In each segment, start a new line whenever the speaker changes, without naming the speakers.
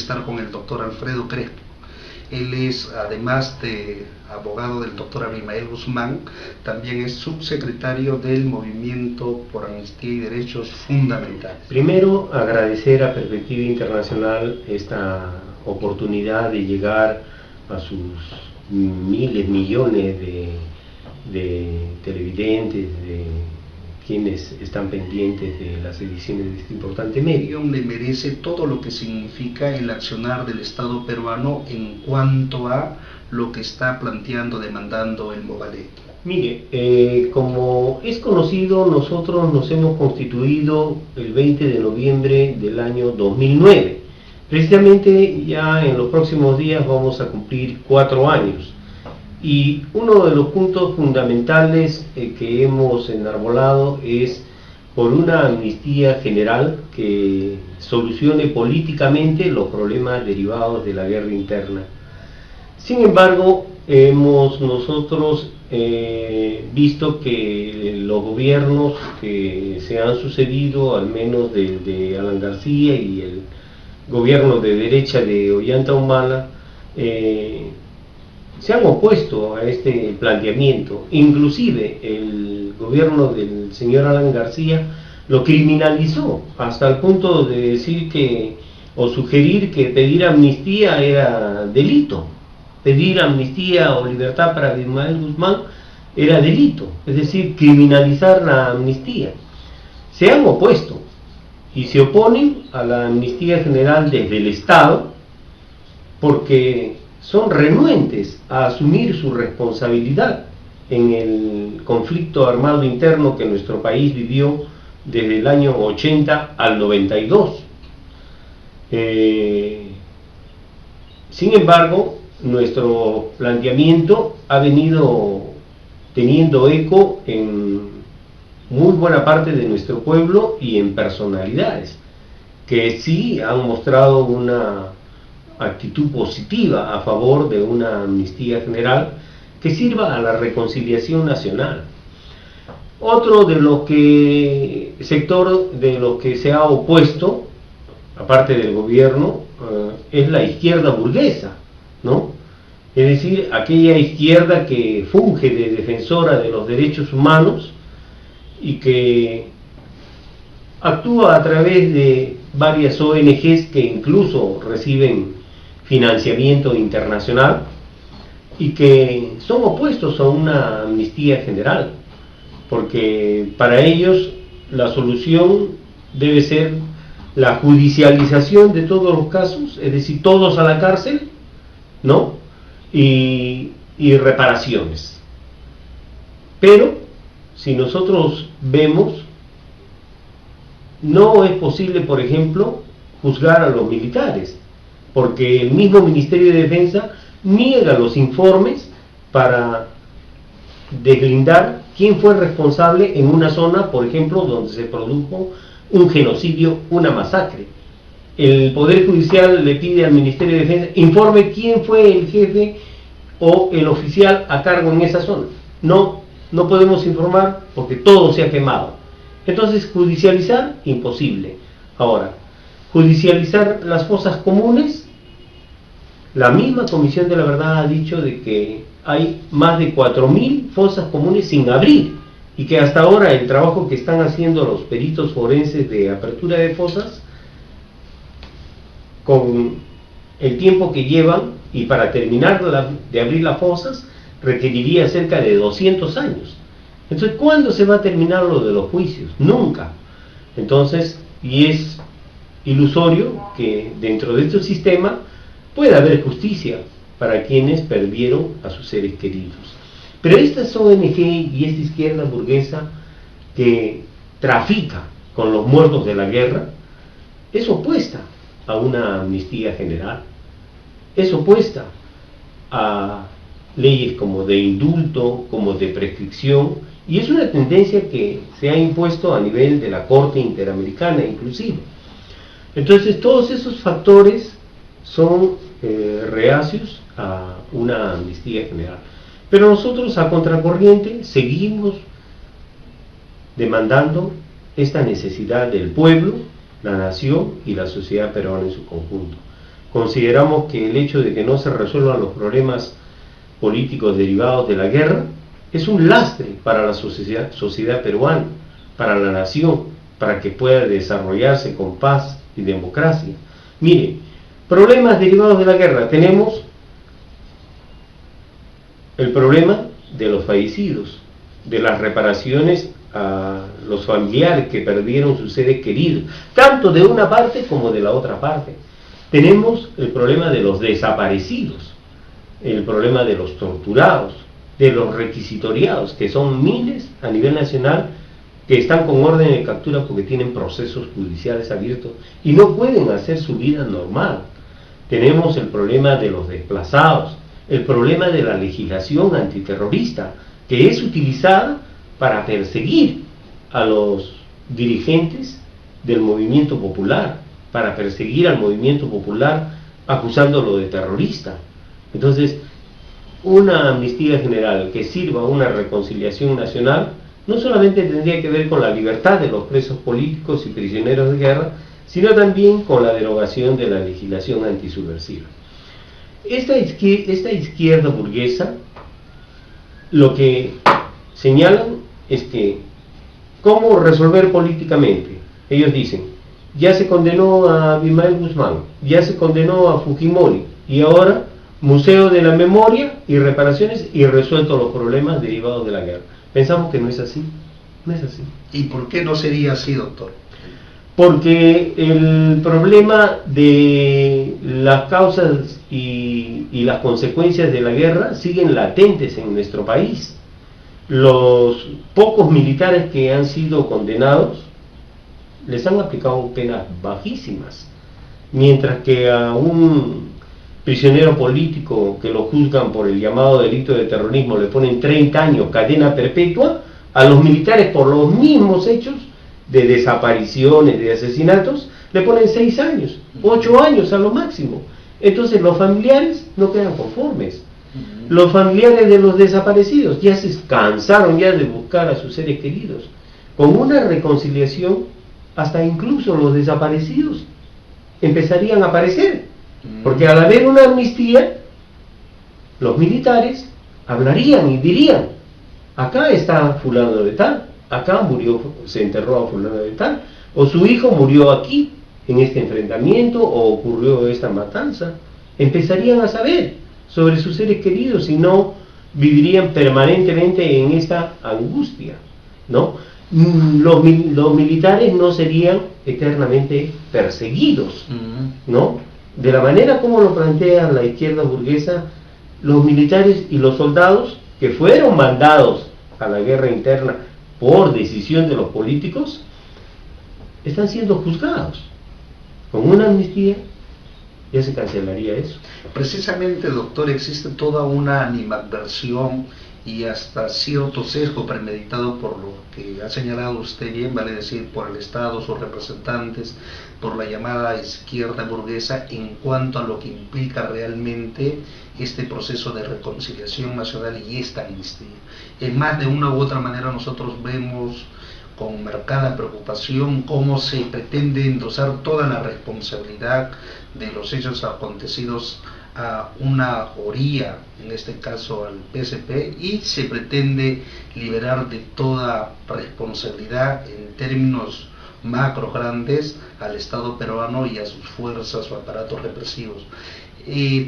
estar con el doctor Alfredo Crespo. Él es, además de abogado del doctor Abimael Guzmán, también es subsecretario del Movimiento por Amnistía y Derechos Fundamentales.
Primero, agradecer a Perspectiva Internacional esta oportunidad de llegar a sus miles, millones de televidentes, de quienes están pendientes de las ediciones de este importante medio.
Le merece todo lo que significa el accionar del Estado peruano en cuanto a lo que está planteando, demandando el Movadef.
Mire, como es conocido, nosotros nos hemos constituido el 20 de noviembre del año 2009. Precisamente ya en los próximos días vamos a cumplir 4 años. Y uno de los puntos fundamentales que hemos enarbolado es por una amnistía general que solucione políticamente los problemas derivados de la guerra interna. Sin embargo, hemos nosotros visto que los gobiernos que se han sucedido, al menos de Alan García y el gobierno de derecha de Ollanta Humala, se han opuesto a este planteamiento. Inclusive el gobierno del señor Alan García lo criminalizó hasta el punto de decir que, o sugerir que pedir amnistía era delito. Pedir amnistía o libertad para Abimael Guzmán era delito, es decir, criminalizar la amnistía. Se han opuesto y se oponen a la amnistía general desde el Estado porque son renuentes a asumir su responsabilidad en el conflicto armado interno que nuestro país vivió desde el año 80 al 92. Sin embargo, nuestro planteamiento ha venido teniendo eco en muy buena parte de nuestro pueblo y en personalidades que sí han mostrado una actitud positiva a favor de una amnistía general que sirva a la reconciliación nacional. Otro de los sector de los que se ha opuesto, aparte del gobierno, es la izquierda burguesa, ¿no? Es decir, aquella izquierda que funge de defensora de los derechos humanos y que actúa a través de varias ONGs que incluso reciben financiamiento internacional y que son opuestos a una amnistía general, porque para ellos la solución debe ser la judicialización de todos los casos, es decir, todos a la cárcel, ¿no? Y reparaciones. Pero si nosotros vemos, no es posible, por ejemplo, juzgar a los militares, porque el mismo Ministerio de Defensa niega los informes para deslindar quién fue responsable en una zona, por ejemplo, donde se produjo un genocidio, una masacre. El Poder Judicial le pide al Ministerio de Defensa informe quién fue el jefe o el oficial a cargo en esa zona. No podemos informar porque todo se ha quemado. Entonces, judicializar, imposible. Ahora, judicializar las fosas comunes, la misma Comisión de la Verdad ha dicho de que hay más de 4.000 fosas comunes sin abrir y que hasta ahora el trabajo que están haciendo los peritos forenses de apertura de fosas, con el tiempo que llevan y para terminar de abrir las fosas, requeriría cerca de 200 años. Entonces, ¿cuándo se va a terminar lo de los juicios? Nunca. Entonces, y es ilusorio que dentro de este sistema pueda haber justicia para quienes perdieron a sus seres queridos. Pero estas ONG y esta izquierda burguesa que trafica con los muertos de la guerra es opuesta a una amnistía general, es opuesta a leyes como de indulto, como de prescripción, y es una tendencia que se ha impuesto a nivel de la Corte Interamericana inclusive. Entonces todos esos factores son reacios a una amnistía general. Pero nosotros, a contracorriente, seguimos demandando esta necesidad del pueblo, la nación y la sociedad peruana en su conjunto. consideramos que el hecho de que no se resuelvan los problemas políticos derivados de la guerra es un lastre para la sociedad peruana, para la nación, para que pueda desarrollarse con paz y democracia. Mire, problemas derivados de la guerra. Tenemos el problema de los fallecidos, de las reparaciones a los familiares que perdieron sus seres queridos, tanto de una parte como de la otra parte. Tenemos el problema de los desaparecidos, el problema de los torturados, de los requisitoriados, que son miles a nivel nacional, que están con orden de captura porque tienen procesos judiciales abiertos y no pueden hacer su vida normal. Tenemos el problema de los desplazados, el problema de la legislación antiterrorista, que es utilizada para perseguir a los dirigentes del movimiento popular, para perseguir al movimiento popular acusándolo de terrorista. Entonces, una amnistía general que sirva a una reconciliación nacional no solamente tendría que ver con la libertad de los presos políticos y prisioneros de guerra, sino también con la derogación de la legislación antisubversiva. Esta izquierda burguesa lo que señalan es que ¿cómo resolver políticamente? Ellos dicen, ya se condenó a Abimael Guzmán, ya se condenó a Fujimori, y ahora Museo de la Memoria y reparaciones y resuelto los problemas derivados de la guerra. Pensamos que no es así, no es así.
¿Y por qué no sería así, doctor?
Porque el problema de las causas y las consecuencias de la guerra siguen latentes en nuestro país. Los pocos militares que han sido condenados les han aplicado penas bajísimas, mientras que a un prisionero político que lo juzgan por el llamado delito de terrorismo le ponen 30 años, cadena perpetua, a los militares por los mismos hechos de desapariciones, de asesinatos, le ponen 6 años, 8 años a lo máximo. Entonces los familiares no quedan conformes. Los familiares de los desaparecidos ya se cansaron ya de buscar a sus seres queridos. Con una reconciliación, hasta incluso los desaparecidos empezarían a aparecer, porque al haber una amnistía, los militares hablarían y dirían, acá está fulano de tal, acá murió, se enterró a fulano de tal, o su hijo murió aquí, en este enfrentamiento, o ocurrió esta matanza. Empezarían a saber sobre sus seres queridos y no vivirían permanentemente en esta angustia, ¿no? Los militares no serían eternamente perseguidos, ¿no? De la manera como lo plantea la izquierda burguesa, los militares y los soldados que fueron mandados a la guerra interna por decisión de los políticos, están siendo juzgados. Con una amnistía ya se cancelaría eso.
Precisamente, doctor, existe toda una animadversión y hasta cierto sesgo premeditado por lo que ha señalado usted bien, vale decir, por el Estado, sus representantes, por la llamada izquierda burguesa, en cuanto a lo que implica realmente este proceso de reconciliación nacional y esta amnistía. En más de una u otra manera nosotros vemos con marcada preocupación cómo se pretende endosar toda la responsabilidad de los hechos acontecidos a una orilla, en este caso al PSP, y se pretende liberar de toda responsabilidad en términos macro grandes al Estado peruano y a sus fuerzas o aparatos represivos.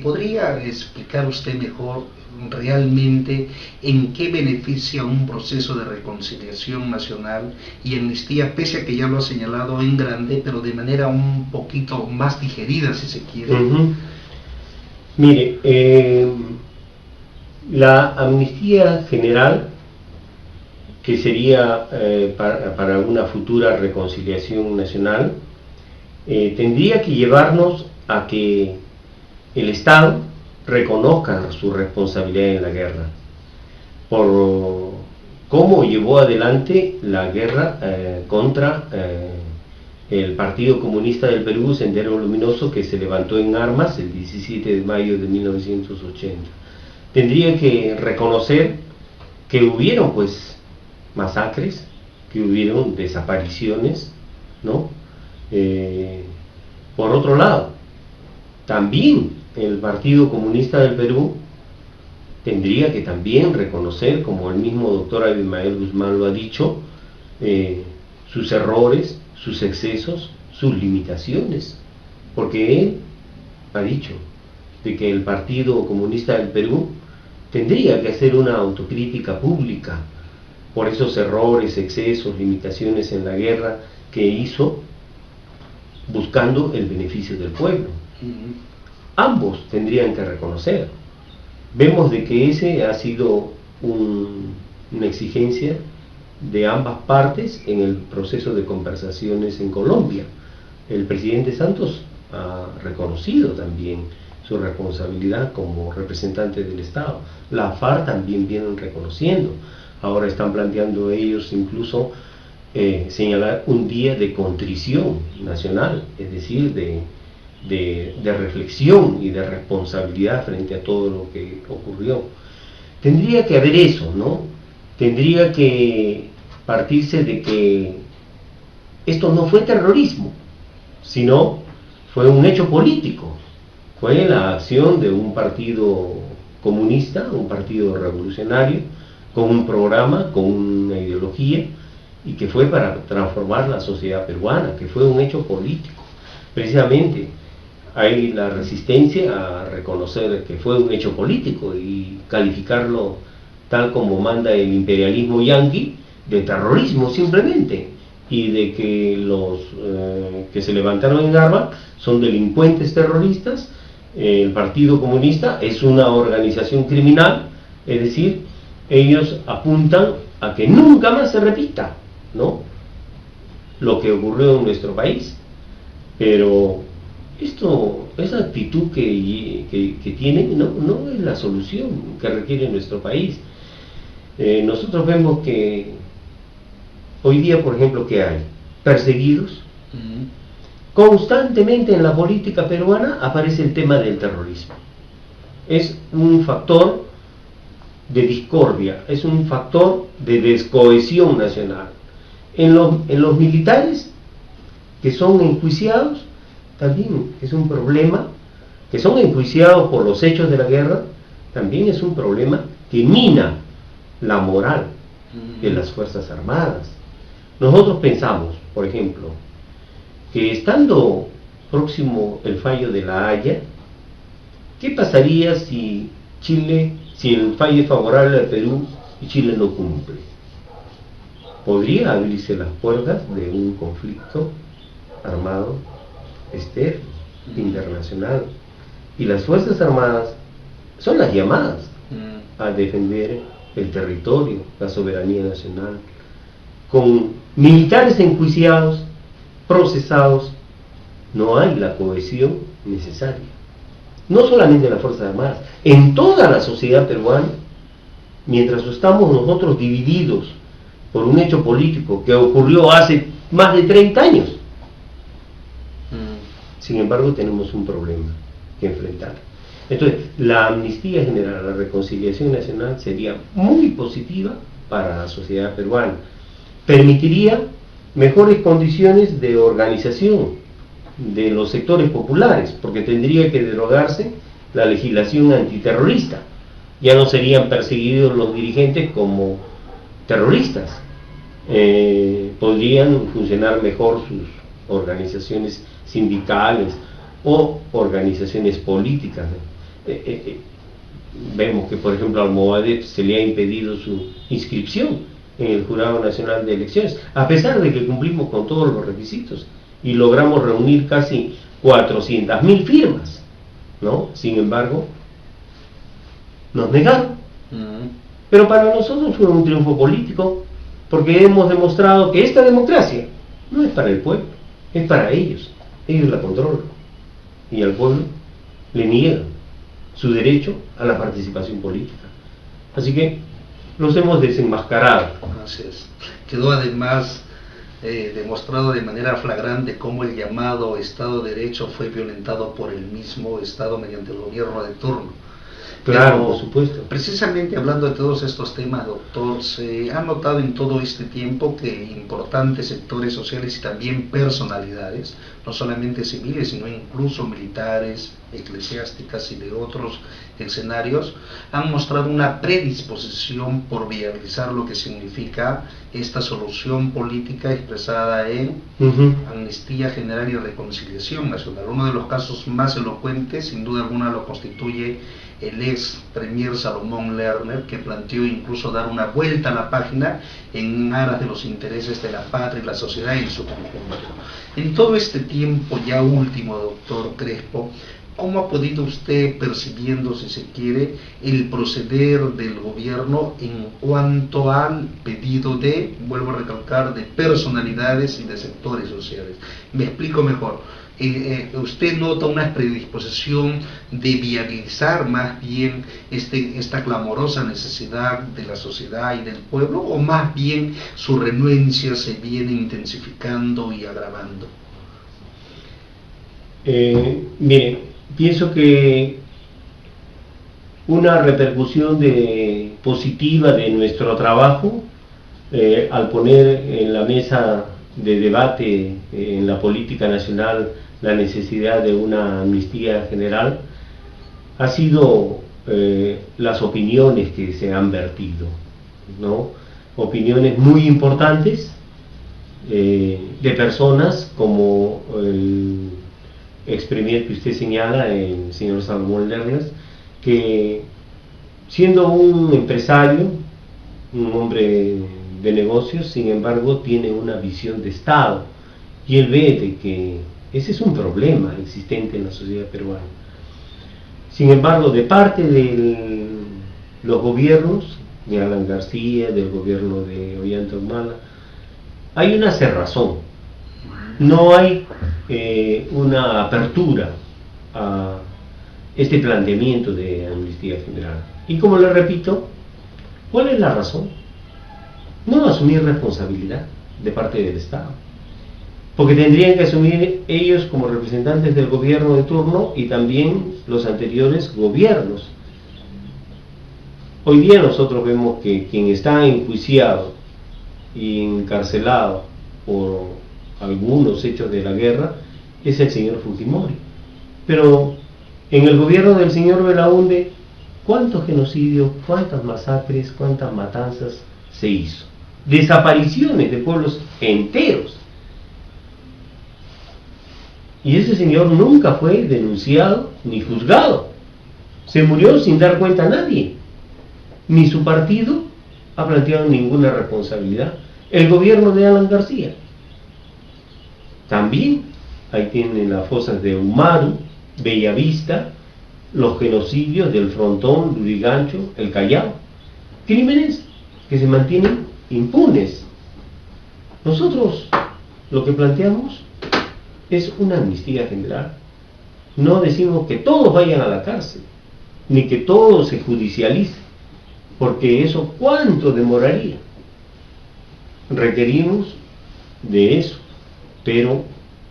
¿Podría explicar usted mejor realmente en qué beneficia un proceso de reconciliación nacional y amnistía, pese a que ya lo ha señalado en grande, pero de manera un poquito más digerida, si se quiere?
Mire, la amnistía general, que sería para una futura reconciliación nacional, tendría que llevarnos a que el Estado reconozca su responsabilidad en la guerra, por cómo llevó adelante la guerra contra el Partido Comunista del Perú, Sendero Luminoso, que se levantó en armas el 17 de mayo de 1980. Tendría que reconocer que hubieron pues masacres, que hubieron desapariciones, ¿no? Por otro lado, también el Partido Comunista del Perú tendría que también reconocer, como el mismo doctor Abimael Guzmán lo ha dicho, sus errores, sus excesos, sus limitaciones, porque él ha dicho de que el Partido Comunista del Perú tendría que hacer una autocrítica pública por esos errores, excesos, limitaciones en la guerra que hizo buscando el beneficio del pueblo. Ambos tendrían que reconocer. Vemos de que ese ha sido una exigencia de ambas partes en el proceso de conversaciones en Colombia. El presidente Santos ha reconocido también su responsabilidad como representante del Estado. La FARC también vienen reconociendo. Ahora están planteando ellos incluso señalar un día de contrición nacional, es decir, de reflexión y de responsabilidad frente a todo lo que ocurrió. Tendría que haber eso, ¿no? Tendría que partirse de que esto no fue terrorismo, sino fue un hecho político, fue la acción de un partido comunista, un partido revolucionario, con un programa, con una ideología, y que fue para transformar la sociedad peruana, que fue un hecho político. Precisamente hay la resistencia a reconocer que fue un hecho político y calificarlo tal como manda el imperialismo yanqui de terrorismo simplemente, y de que los que se levantaron en armas son delincuentes terroristas. El Partido Comunista es una organización criminal, es decir, ellos apuntan a que nunca más se repita, ¿no?, lo que ocurrió en nuestro país. Pero esa actitud que tienen no es la solución que requiere nuestro país. Nosotros vemos que hoy día, por ejemplo, que hay perseguidos. Constantemente en la política peruana aparece el tema del terrorismo. Es un factor de discordia, es un factor de descohesión nacional. En los militares que son enjuiciados, también es un problema, que son enjuiciados por los hechos de la guerra, también es un problema que mina la moral de las Fuerzas Armadas. Nosotros pensamos, por ejemplo, que estando próximo el fallo de La Haya, ¿qué pasaría si el fallo es favorable al Perú y Chile no cumple? Podría abrirse las puertas de un conflicto armado externo, internacional, y las Fuerzas Armadas son las llamadas a defender el territorio, la soberanía nacional. Con militares enjuiciados, procesados, no hay la cohesión necesaria. No solamente en las Fuerzas Armadas, en toda la sociedad peruana, mientras estamos nosotros divididos por un hecho político que ocurrió hace más de 30 años. Sin embargo, tenemos un problema que enfrentar. Entonces, la amnistía general, la reconciliación nacional sería muy positiva para la sociedad peruana. Permitiría mejores condiciones de organización de los sectores populares, porque tendría que derogarse la legislación antiterrorista. Ya no serían perseguidos los dirigentes como terroristas. Podrían funcionar mejor sus organizaciones sindicales o organizaciones políticas. Vemos que, por ejemplo, al Movadef se le ha impedido su inscripción en el Jurado Nacional de Elecciones, a pesar de que cumplimos con todos los requisitos y logramos reunir casi 400.000 firmas, ¿no? Sin embargo, nos negaron. Pero para nosotros fue un triunfo político, porque hemos demostrado que esta democracia no es para el pueblo, es para ellos. Ellos la controlan y al pueblo le niegan su derecho a la participación política. Así que los hemos desenmascarado.
Así es. Quedó además demostrado de manera flagrante cómo el llamado Estado de Derecho fue violentado por el mismo Estado mediante el gobierno de turno.
Claro,
pero,
por supuesto.
Precisamente hablando de todos estos temas, doctor, se ha notado en todo este tiempo que importantes sectores sociales y también personalidades, no solamente civiles, sino incluso militares, eclesiásticas y de otros escenarios, han mostrado una predisposición por viabilizar lo que significa esta solución política expresada en Amnistía General y Reconciliación Nacional. Uno de los casos más elocuentes, sin duda alguna, lo constituye el ex premier Salomón Lerner, que planteó incluso dar una vuelta a la página en aras de los intereses de la patria y la sociedad en su conjunto. En todo este tiempo ya último, doctor Crespo, ¿cómo ha podido usted, percibiendo, si se quiere, el proceder del gobierno en cuanto al pedido de, vuelvo a recalcar, de personalidades y de sectores sociales? Me explico mejor. ¿Usted nota una predisposición de viabilizar más bien esta clamorosa necesidad de la sociedad y del pueblo, o más bien su renuencia se viene intensificando y agravando?
Mire, pienso que una repercusión positiva de nuestro trabajo al poner en la mesa de debate en la política nacional la necesidad de una amnistía general ha sido las opiniones que se han vertido, ¿no? Opiniones muy importantes de personas como el ex premier que usted señala, el señor Salomón Lerner, que siendo un empresario, un hombre de negocios, sin embargo tiene una visión de Estado, y él ve de que ese es un problema existente en la sociedad peruana. Sin embargo, de parte de los gobiernos de Alan García, del gobierno de Ollanta Humala, hay una cerrazón, no hay una apertura a este planteamiento de amnistía general. Y como le repito, ¿cuál es la razón? No asumir responsabilidad de parte del Estado, porque tendrían que asumir ellos como representantes del gobierno de turno y también los anteriores gobiernos. Hoy día nosotros vemos que quien está enjuiciado y encarcelado por algunos hechos de la guerra es el señor Fujimori, pero en el gobierno del señor Belaúnde, ¿cuántos genocidios, cuántas masacres, cuántas matanzas se hizo? Desapariciones de pueblos enteros. Y ese señor nunca fue denunciado ni juzgado. Se murió sin dar cuenta a nadie. Ni su partido ha planteado ninguna responsabilidad. El gobierno de Alan García también. Ahí tienen las fosas de Humaru, Bellavista, los genocidios del Frontón, Lurigancho, el Callao. Crímenes que se mantienen impunes. Nosotros lo que planteamos es una amnistía general. No decimos que todos vayan a la cárcel, ni que todo se judicialice, porque eso ¿cuánto demoraría? Requerimos de eso, pero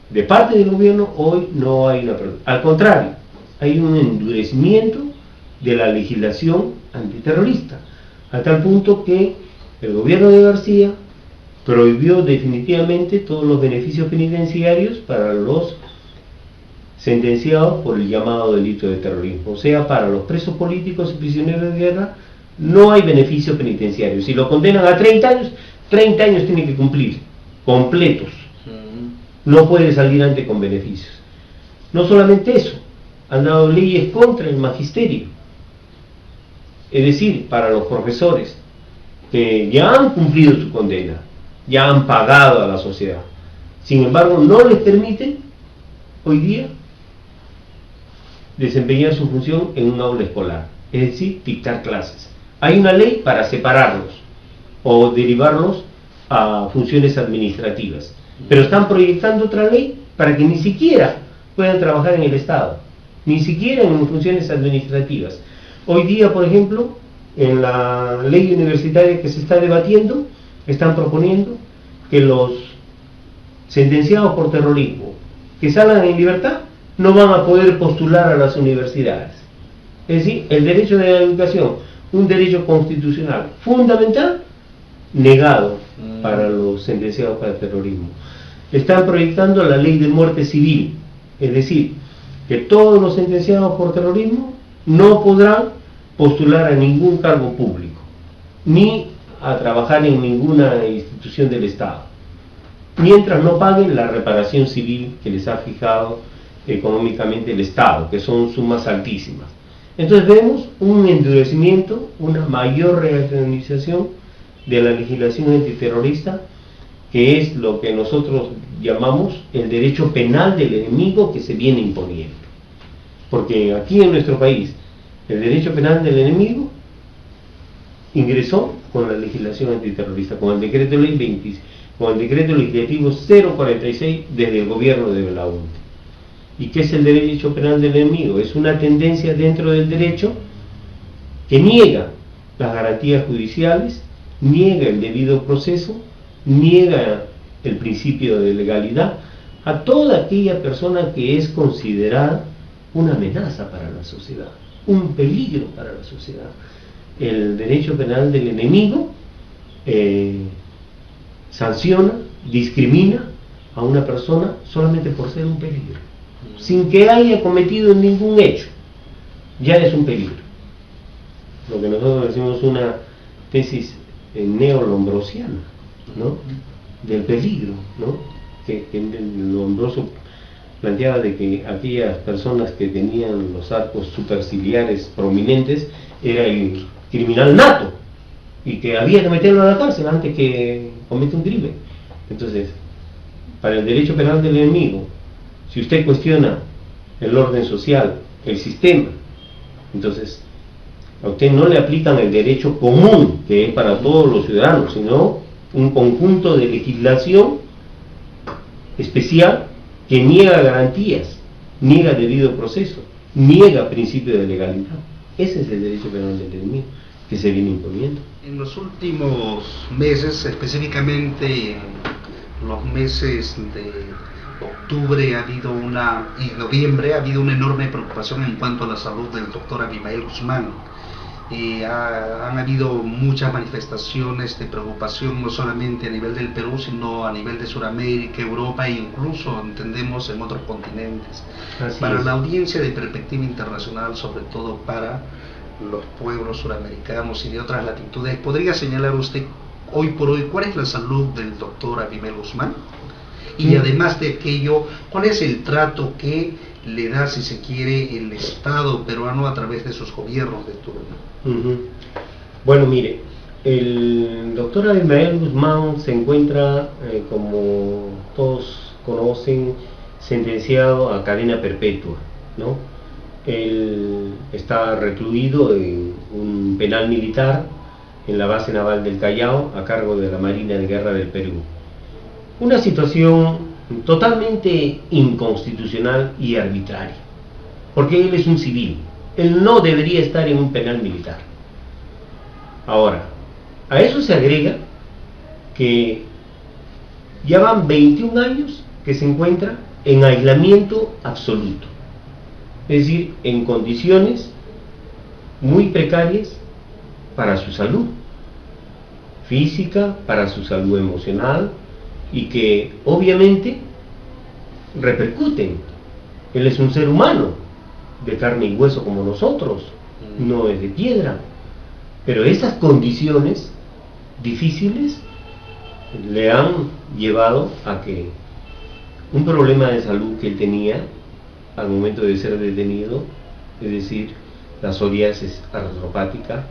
de parte del gobierno hoy no hay una apertura. Al contrario, hay un endurecimiento de la legislación antiterrorista, a tal punto que el gobierno de García prohibió definitivamente todos los beneficios penitenciarios para los sentenciados por el llamado delito de terrorismo. O sea, para los presos políticos y prisioneros de guerra no hay beneficios penitenciarios. Si lo condenan a 30 años tiene que cumplir, completos. No puede salir antes con beneficios. No solamente eso, han dado leyes contra el magisterio. Es decir, para los profesores que ya han cumplido su condena, ya han pagado a la sociedad, sin embargo no les permiten hoy día desempeñar su función en un aula escolar, es decir, dictar clases. Hay una ley para separarlos o derivarlos a funciones administrativas, pero están proyectando otra ley para que ni siquiera puedan trabajar en el Estado, ni siquiera en funciones administrativas. Hoy día, por ejemplo, en la ley universitaria que se está debatiendo, están proponiendo que los sentenciados por terrorismo que salgan en libertad no van a poder postular a las universidades. Es decir, el derecho de la educación, un derecho constitucional fundamental, negado para los sentenciados por terrorismo. Están proyectando la ley de muerte civil, es decir, que todos los sentenciados por terrorismo no podrán postular a ningún cargo público, ni a trabajar en ninguna institución del Estado, mientras no paguen la reparación civil que les ha fijado económicamente el Estado, que son sumas altísimas. Entonces vemos un endurecimiento, una mayor reaccionalización de la legislación antiterrorista, que es lo que nosotros llamamos el derecho penal del enemigo que se viene imponiendo. Porque aquí en nuestro país, el derecho penal del enemigo ingresó con la legislación antiterrorista, con el decreto ley 20, con el decreto legislativo 046 desde el gobierno de Belaúnde. ¿Y qué es el derecho penal del enemigo? Es una tendencia dentro del derecho que niega las garantías judiciales, niega el debido proceso, niega el principio de legalidad a toda aquella persona que es considerada una amenaza para la sociedad, un peligro para la sociedad. El derecho penal del enemigo sanciona, discrimina a una persona solamente por ser un peligro, sin que haya cometido ningún hecho. Ya es un peligro. Lo que nosotros decimos una tesis neolombrosiana, ¿no? Del peligro, ¿no? Que Lombroso planteaba de que aquellas personas que tenían los arcos superciliares prominentes era el criminal nato y que había que meterlo a la cárcel antes que cometa un crimen. Entonces, para el derecho penal del enemigo, si usted cuestiona el orden social, el sistema, entonces a usted no le aplican el derecho común, que es para todos los ciudadanos, sino un conjunto de legislación especial que niega garantías, niega debido proceso, niega principio de legalidad. Ese es el derecho penal del enemigo que se viene imponiendo.
En los últimos meses, específicamente en los meses de octubre y noviembre, ha habido una enorme preocupación en cuanto a la salud del doctor Abimael Guzmán. Han habido muchas manifestaciones de preocupación, no solamente a nivel del Perú, sino a nivel de Sudamérica, Europa e incluso, entendemos, en otros continentes. Para la audiencia de perspectiva internacional, sobre todo para los pueblos suramericanos y de otras latitudes, ¿podría señalar usted hoy por hoy cuál es la salud del doctor Abimael Guzmán? Y además de aquello, ¿cuál es el trato que le da, si se quiere, el Estado peruano a través de sus gobiernos de turno?
Bueno, mire, el doctor Abimael Guzmán se encuentra, como todos conocen, sentenciado a cadena perpetua, ¿no? Él está recluido en un penal militar en la base naval del Callao, a cargo de la Marina de Guerra del Perú. Una situación totalmente inconstitucional y arbitraria, porque él es un civil, él no debería estar en un penal militar. Ahora, a eso se agrega que ya van 21 años que se encuentra en aislamiento absoluto, es decir, en condiciones muy precarias para su salud física, para su salud emocional, y que obviamente repercuten. Él es un ser humano de carne y hueso como nosotros, no es de piedra, pero esas condiciones difíciles le han llevado a que un problema de salud que él tenía al momento de ser detenido, es decir, la psoriasis artropática,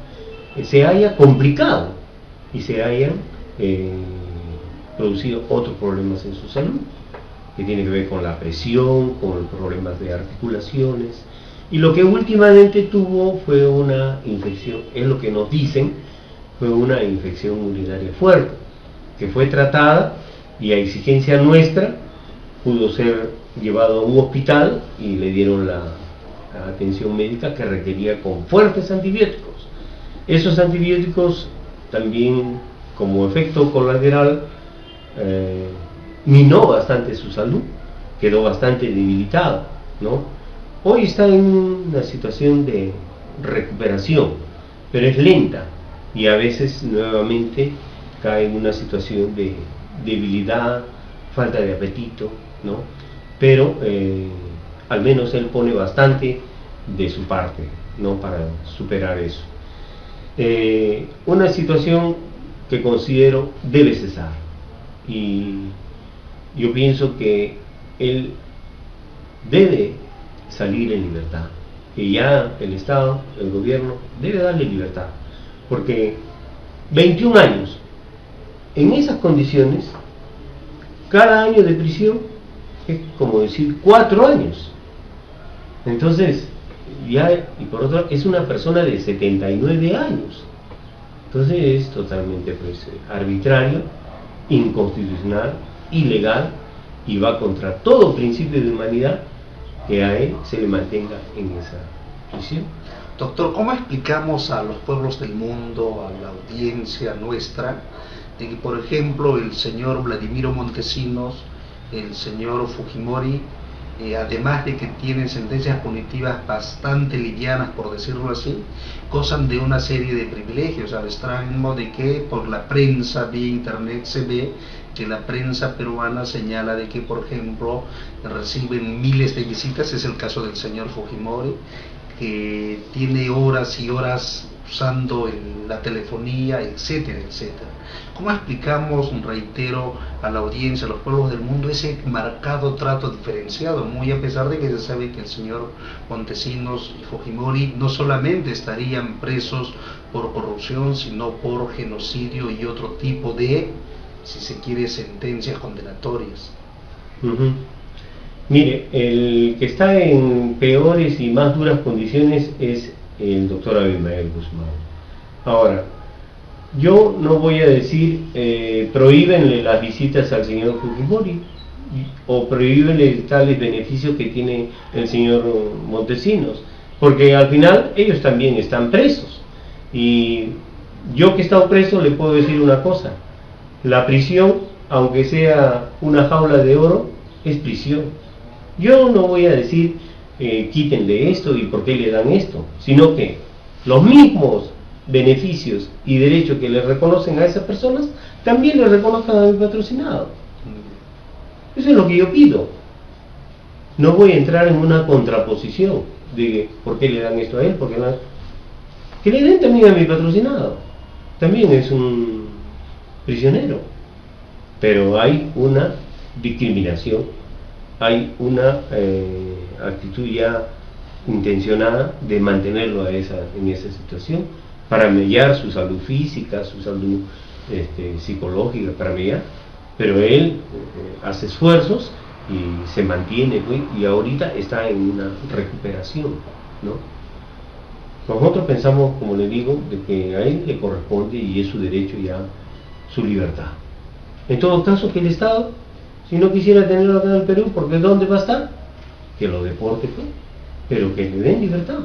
se haya complicado y se hayan producido otros problemas en su salud, que tiene que ver con la presión, con problemas de articulaciones, y lo que últimamente tuvo fue una infección, es lo que nos dicen, fue una infección urinaria fuerte, que fue tratada y a exigencia nuestra pudo ser llevado a un hospital y le dieron la atención médica que requería con fuertes antibióticos. Esos antibióticos también, como efecto colateral, minó bastante su salud, quedó bastante debilitado, ¿no? Hoy está en una situación de recuperación, pero es lenta y a veces nuevamente cae en una situación de debilidad, falta de apetito, ¿no? Pero al menos él pone bastante de su parte, ¿no?, para superar eso. Una situación que considero debe cesar, y yo pienso que él debe salir en libertad, que ya el Estado, el gobierno, debe darle libertad, porque 21 años, en esas condiciones, cada año de prisión es como decir 4 años. Entonces, ya, y por otro, es una persona de 79 años. Entonces es totalmente, pues, arbitrario, inconstitucional, ilegal, y va contra todo principio de humanidad que a él se le mantenga en esa prisión.
Doctor, ¿cómo explicamos a los pueblos del mundo, a la audiencia nuestra, de que, por ejemplo, el señor Vladimiro Montesinos, el señor Fujimori, además de que tienen sentencias punitivas bastante livianas, por decirlo así, gozan de una serie de privilegios, al extremo de que por la prensa vía internet se ve que la prensa peruana señala de que, por ejemplo, reciben miles de visitas? Es el caso del señor Fujimori, que tiene horas y horas usando la telefonía, etcétera, etcétera. ¿Cómo explicamos, reitero, a la audiencia, a los pueblos del mundo, ese marcado trato diferenciado, muy a pesar de que se sabe que el señor Montesinos y Fujimori no solamente estarían presos por corrupción, sino por genocidio y otro tipo de, si se quiere, sentencias condenatorias?
Mire, el que está en peores y más duras condiciones es el doctor Abimael Guzmán. Ahora, yo no voy a decir prohíbenle las visitas al señor Fujimori o prohíbenle tales beneficios que tiene el señor Montesinos, porque al final ellos también están presos. Y yo, que he estado preso, le puedo decir una cosa: la prisión, aunque sea una jaula de oro, es prisión. Yo no voy a decir quítenle esto y por qué le dan esto, sino que los mismos beneficios y derechos que le reconocen a esas personas también le reconozcan a mi patrocinado. Eso es lo que yo pido. No voy a entrar en una contraposición de por qué le dan esto a él, porque que le den también a mi patrocinado. También es un prisionero, pero hay una discriminación, hay una actitud ya intencionada de mantenerlo en esa situación, para mellar su salud física, su salud psicológica, para mellar, pero él hace esfuerzos y se mantiene, y ahorita está en una recuperación, ¿no? Nosotros pensamos, como le digo, de que a él le corresponde y es su derecho ya, su libertad. En todo caso, que el Estado, si no quisiera tenerlo acá en el Perú, porque ¿dónde va a estar? Que lo deporte, pues, pero que le den libertad.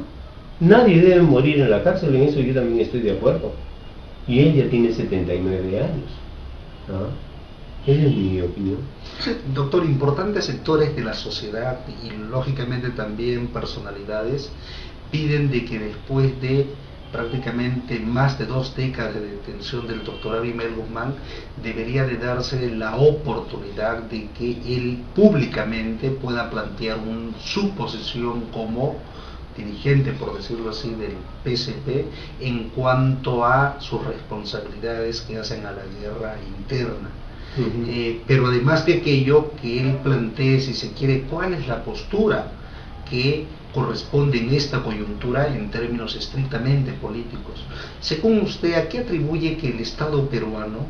Nadie debe morir en la cárcel, en eso yo también estoy de acuerdo. Y él ya tiene 79 años. ¿Ah? Esa es mi opinión.
Doctor, importantes sectores de la sociedad y lógicamente también personalidades piden de que después de prácticamente más de 2 décadas de detención del doctor Abimael Guzmán, debería de darse la oportunidad de que él públicamente pueda plantear su posición como dirigente, por decirlo así, del PSP en cuanto a sus responsabilidades que hacen a la guerra interna. Pero además de aquello, que él plantee, si se quiere, cuál es la postura que corresponde en esta coyuntura en términos estrictamente políticos. Según usted, ¿a qué atribuye que el Estado peruano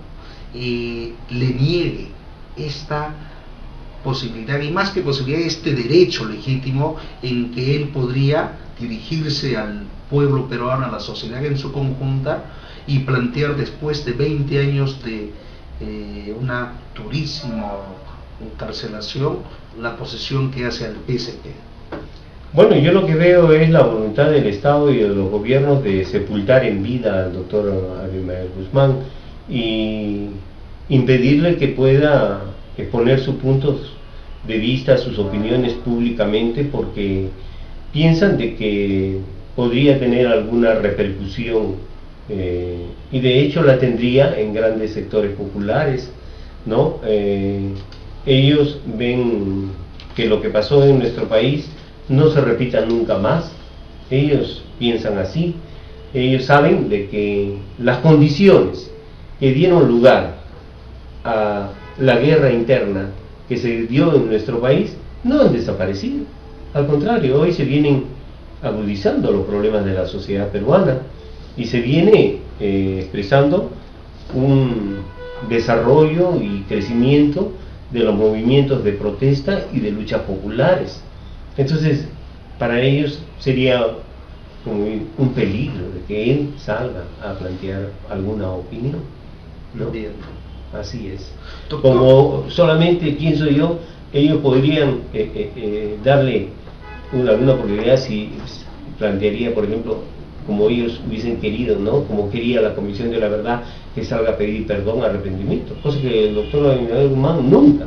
le niegue esta posibilidad, y más que posibilidad, este derecho legítimo en que él podría dirigirse al pueblo peruano, a la sociedad en su conjunta, y plantear después de 20 años de una durísima encarcelación la posición que hace al PSP?
Bueno, yo lo que veo es la voluntad del Estado y de los gobiernos de sepultar en vida al doctor Abimael Guzmán y impedirle que pueda exponer sus puntos de vista, sus opiniones públicamente, porque piensan de que podría tener alguna repercusión, y de hecho la tendría en grandes sectores populares, ¿no? Ellos ven que lo que pasó en nuestro país no se repita nunca más. Ellos piensan así. Ellos saben de que las condiciones que dieron lugar a la guerra interna que se dio en nuestro país no han desaparecido. Al contrario, hoy se vienen agudizando los problemas de la sociedad peruana y se viene expresando un desarrollo y crecimiento de los movimientos de protesta y de luchas populares. Entonces, para ellos sería un peligro de que él salga a plantear alguna opinión, ¿no?
Bien.
Así es.
Doctor.
Como solamente, pienso yo, ellos podrían darle alguna oportunidad si plantearía, por ejemplo, como ellos hubiesen querido, ¿no? Como quería la Comisión de la Verdad, que salga a pedir perdón, arrepentimiento, cosa que el doctor Abimael Guzmán nunca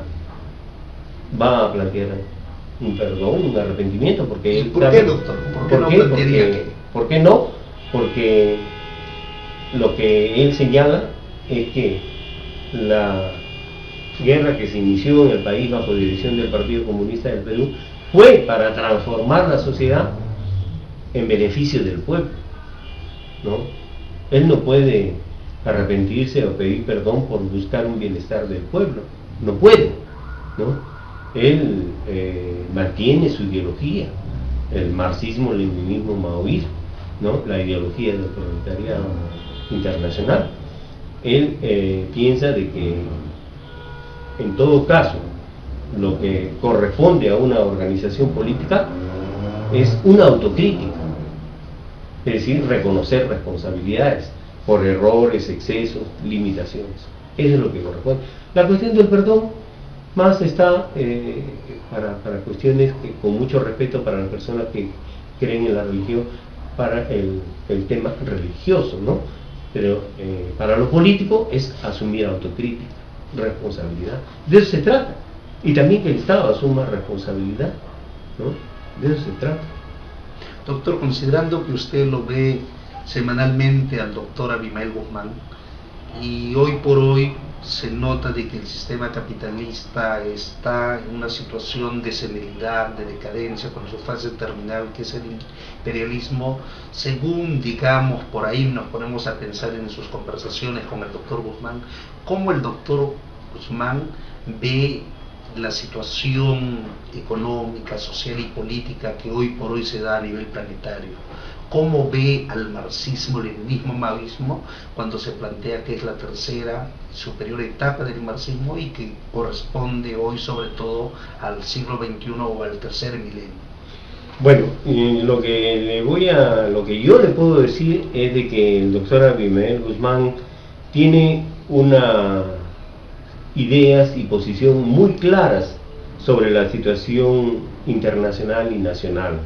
va a plantear un perdón, un arrepentimiento, porque...
¿Y por qué, doctor? ¿Por qué no plantearía que?
¿Por qué no? Porque lo que él señala es que la guerra que se inició en el país bajo dirección del Partido Comunista del Perú fue para transformar la sociedad en beneficio del pueblo, ¿no? Él no puede arrepentirse o pedir perdón por buscar un bienestar del pueblo, no puede, ¿no? Él mantiene su ideología, el marxismo-leninismo maoísmo, ¿no? La ideología del proletariado internacional. Él piensa de que en todo caso lo que corresponde a una organización política es una autocrítica, es decir, reconocer responsabilidades por errores, excesos, limitaciones. Eso es lo que corresponde. La cuestión del perdón más está para cuestiones que, con mucho respeto para las personas que creen en la religión, para el tema religioso, ¿no? Pero para lo político es asumir autocrítica, responsabilidad. De eso se trata. Y también que el Estado asuma responsabilidad, ¿no? De eso se trata.
Doctor, considerando que usted lo ve semanalmente al doctor Abimael Guzmán, y hoy por hoy se nota de que el sistema capitalista está en una situación de senilidad, de decadencia, con su fase terminal, que es el imperialismo, según, digamos, por ahí nos ponemos a pensar en sus conversaciones con el doctor Guzmán, ¿cómo el doctor Guzmán ve la situación económica, social y política que hoy por hoy se da a nivel planetario? ¿Cómo ve al marxismo, leninismo, maoísmo cuando se plantea que es la tercera superior etapa del marxismo y que corresponde hoy sobre todo al siglo XXI o al tercer milenio?
Bueno, lo que yo le puedo decir es de que el doctor Abimael Guzmán tiene unas ideas y posición muy claras sobre la situación internacional y nacional,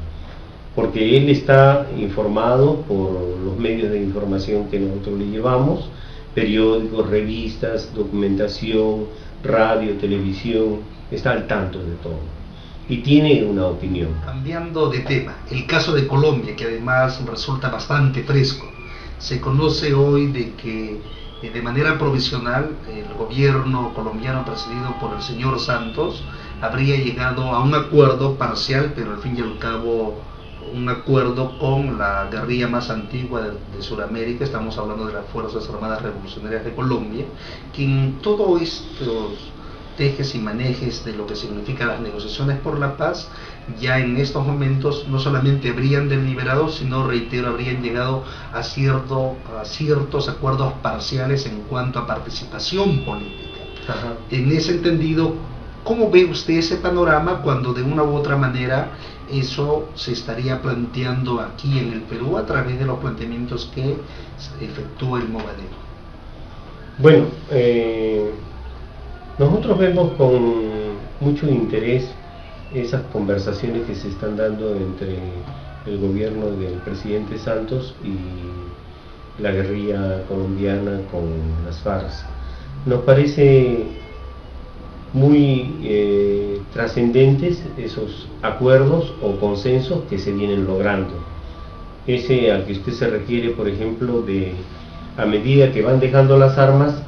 porque él está informado por los medios de información que nosotros le llevamos, periódicos, revistas, documentación, radio, televisión, está al tanto de todo y tiene una opinión.
Cambiando de tema, el caso de Colombia, que además resulta bastante fresco, se conoce hoy de que de manera provisional el gobierno colombiano presidido por el señor Santos habría llegado a un acuerdo parcial, pero al fin y al cabo un acuerdo con la guerrilla más antigua de Sudamérica. Estamos hablando de las Fuerzas Armadas Revolucionarias de Colombia, que en todos estos tejes y manejes de lo que significan las negociaciones por la paz, ya en estos momentos no solamente habrían deliberado, sino, reitero, habrían llegado a ciertos acuerdos parciales en cuanto a participación política.
Ajá.
En ese entendido, ¿cómo ve usted ese panorama cuando de una u otra manera eso se estaría planteando aquí en el Perú a través de los planteamientos que efectúa el Movadero?
Bueno, nosotros vemos con mucho interés esas conversaciones que se están dando entre el gobierno del presidente Santos y la guerrilla colombiana con las FARC. Nos parece muy trascendentes esos acuerdos o consensos que se vienen logrando. Ese al que usted se refiere, por ejemplo, de a medida que van dejando las armas,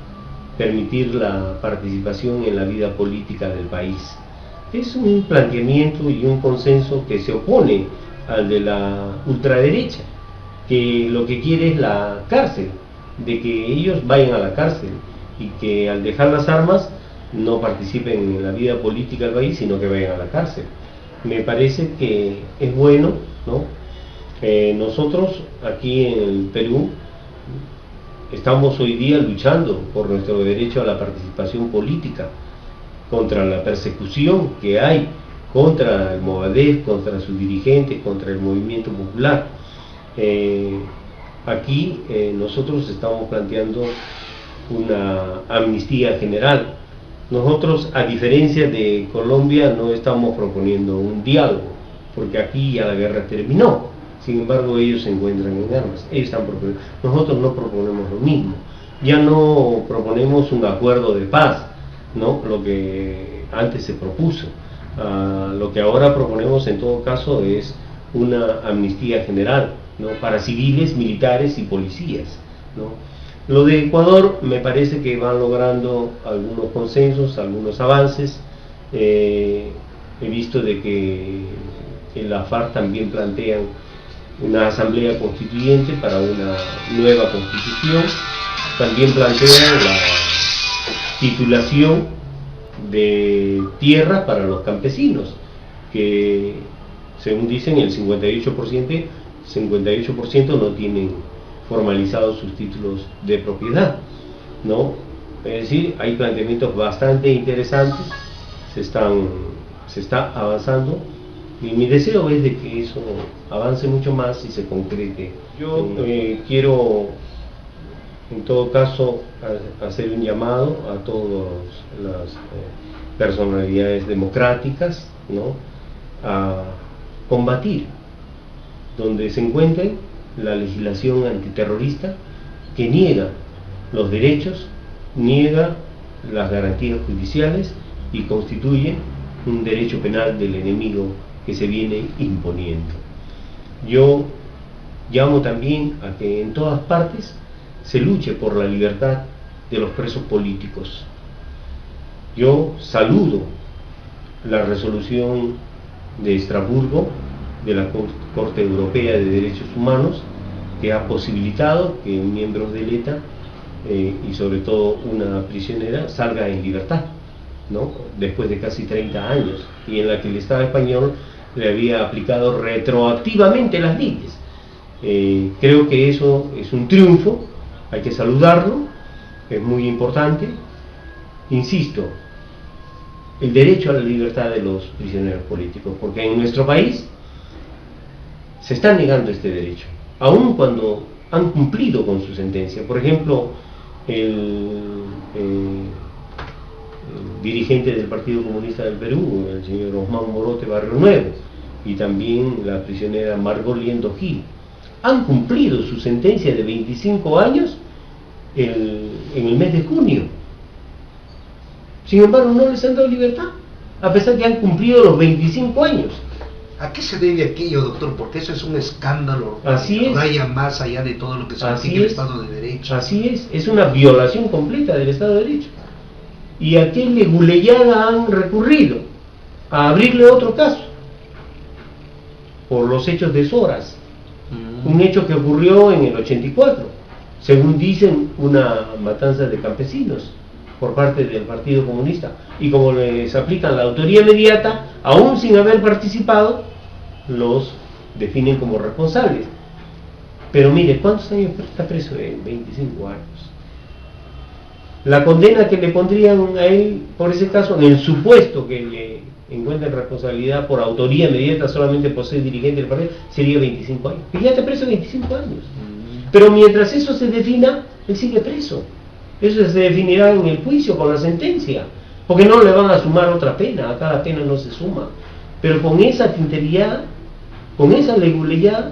permitir la participación en la vida política del país. es un planteamiento y un consenso que se opone al de la ultraderecha, que lo que quiere es la cárcel, de que ellos vayan a la cárcel y que al dejar las armas no participen en la vida política del país, sino que vayan a la cárcel. Me parece que es bueno, ¿no? Nosotros aquí en el Perú estamos hoy día luchando por nuestro derecho a la participación política, contra la persecución que hay contra el Movadef, contra sus dirigentes, contra el movimiento popular. Aquí nosotros estamos planteando una amnistía general. Nosotros, a diferencia de Colombia, no estamos proponiendo un diálogo, porque aquí ya la guerra terminó. Sin embargo, ellos se encuentran en armas. Ellos están proponiendo. Nosotros no proponemos lo mismo. Ya no proponemos un acuerdo de paz, ¿no? Lo que antes se propuso. Lo que ahora proponemos en todo caso es una amnistía general, ¿no? Para civiles, militares y policías, ¿no? Lo de Ecuador me parece que van logrando algunos consensos, algunos avances. He visto de que en la FARC también plantean una asamblea constituyente para una nueva constitución. También plantean la titulación de tierras para los campesinos, que según dicen el 58% no tienen formalizados sus títulos de propiedad, ¿no? Es decir, hay planteamientos bastante interesantes, se está avanzando, y mi deseo es de que eso avance mucho más y se concrete. Yo quiero en todo caso hacer un llamado a todas las personalidades democráticas, ¿no? A combatir donde se encuentren la legislación antiterrorista que niega los derechos, niega las garantías judiciales y constituye un derecho penal del enemigo que se viene imponiendo. Yo llamo también a que en todas partes se luche por la libertad de los presos políticos. Yo saludo la resolución de Estrasburgo de la Corte Europea de Derechos Humanos, que ha posibilitado que miembros del ETA y sobre todo una prisionera salga en libertad, ¿no? Después de casi 30 años, y en la que el Estado español le había aplicado retroactivamente las leyes. Creo que eso es un triunfo, hay que saludarlo, es muy importante. Insisto, el derecho a la libertad de los prisioneros políticos, porque en nuestro país se está negando este derecho, aun cuando han cumplido con su sentencia. Por ejemplo, el dirigente del Partido Comunista del Perú, el señor Osman Morote Barrio Nuevo, y también la prisionera Margot Liendo Gil, han cumplido su sentencia de 25 años en el mes de junio. Sin embargo, no les han dado libertad, a pesar que han cumplido los 25 años.
¿A qué se debe aquello, doctor? Porque eso es un escándalo.
Así es.
Vaya más allá de todo lo que significa el Estado de Derecho.
Así es una violación completa del Estado de Derecho. ¿Y a qué leguleyada han recurrido? A abrirle otro caso, por los hechos de Soras. Un hecho que ocurrió en el 84, según dicen, una matanza de campesinos por parte del Partido Comunista, y como les aplican la autoría inmediata, aún sin haber participado, los definen como responsables. Pero mire, ¿cuántos años está preso? 25 años. La condena que le pondrían a él por ese caso, en el supuesto que le encuentren responsabilidad por autoría inmediata solamente por ser dirigente del partido, sería 25 años. Y ya está preso 25 años. Pero mientras eso se defina, él sigue preso. Eso se definirá en el juicio con la sentencia, porque no le van a sumar otra pena, a cada pena no se suma. Pero con esa tintería, con esa leguleyada,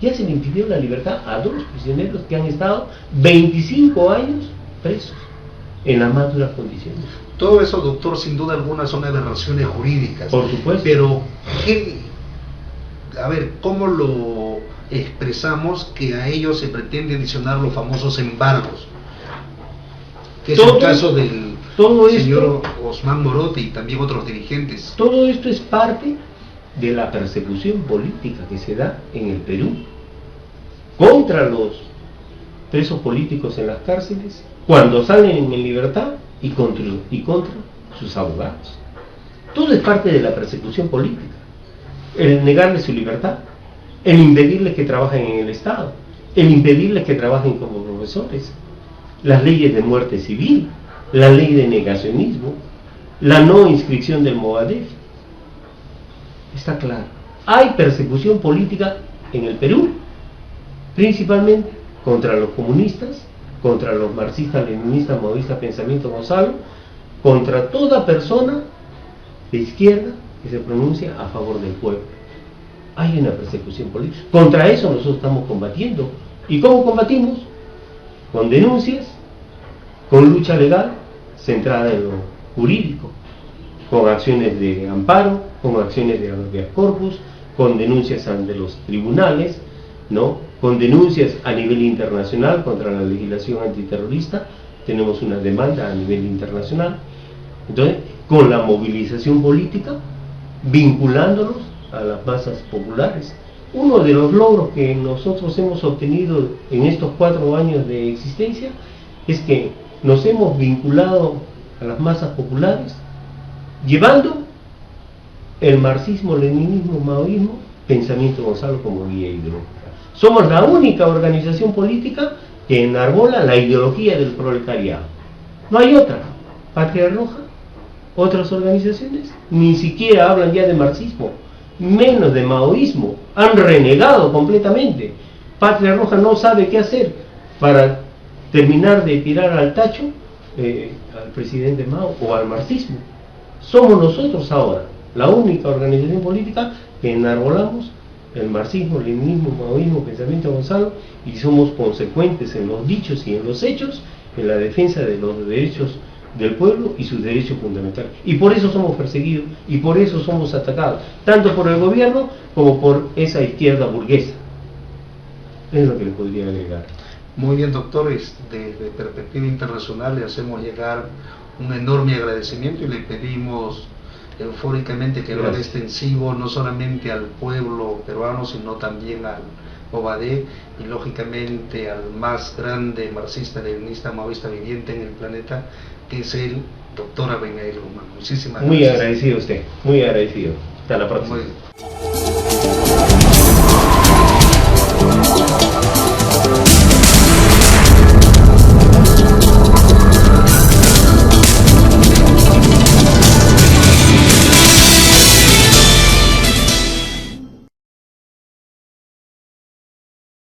ya se le impidió la libertad a 2 prisioneros que han estado 25 años presos en las más duras condiciones.
Todo eso, doctor, sin duda alguna son aberraciones jurídicas.
Por supuesto.
Pero, a ver, ¿cómo lo expresamos que a ellos se pretende adicionar los famosos embargos? Que es el caso del
Todo
señor
esto,
Osman Morote y también otros dirigentes.
todo esto es parte de la persecución política que se da en el Perú contra los presos políticos en las cárceles, cuando salen en libertad y contra sus abogados. Todo es parte de la persecución política. El negarles su libertad, el impedirles que trabajen en el Estado, el impedirles que trabajen como profesores, las leyes de muerte civil, la ley de negacionismo, la no inscripción del Movadef. Está claro. Hay persecución política en el Perú, principalmente contra los comunistas, contra los marxistas, leninistas, maoístas, pensamiento Gonzalo, contra toda persona de izquierda que se pronuncia a favor del pueblo. Hay una persecución política. Contra eso nosotros estamos combatiendo. ¿Y cómo combatimos? Con denuncias, con lucha legal centrada en lo jurídico, con acciones de amparo, con acciones de habeas corpus, con denuncias ante los tribunales, ¿no? Con denuncias a nivel internacional contra la legislación antiterrorista. Tenemos una demanda a nivel internacional. Entonces, con la movilización política, vinculándonos a las masas populares. Uno de los logros que nosotros hemos obtenido en estos 4 años de existencia es que nos hemos vinculado a las masas populares, llevando el marxismo, leninismo, maoísmo, pensamiento Gonzalo como guía ideológica. Somos la única organización política que enarbola la ideología del proletariado. No hay otra. Patria Roja, otras organizaciones, ni siquiera hablan ya de marxismo, menos de maoísmo. Han renegado completamente. Patria Roja no sabe qué hacer para terminar de tirar al tacho al presidente Mao o al marxismo. Somos nosotros ahora la única organización política que enarbolamos el marxismo, leninismo, maoísmo, pensamiento Gonzalo, y somos consecuentes en los dichos y en los hechos en la defensa de los derechos del pueblo y sus derechos fundamentales. Y por eso somos perseguidos y por eso somos atacados, tanto por el gobierno como por esa izquierda burguesa. Es lo que le podría agregar.
Muy bien, doctor, desde Perspectiva Internacional le hacemos llegar un enorme agradecimiento y le pedimos eufóricamente que lo haga extensivo no solamente al pueblo peruano, sino también al Movadef y lógicamente al más grande marxista, leninista, maoísta viviente en el planeta, que es el doctor Abimael Guzmán. Muchísimas gracias.
Muy agradecido usted, muy agradecido. Hasta la próxima.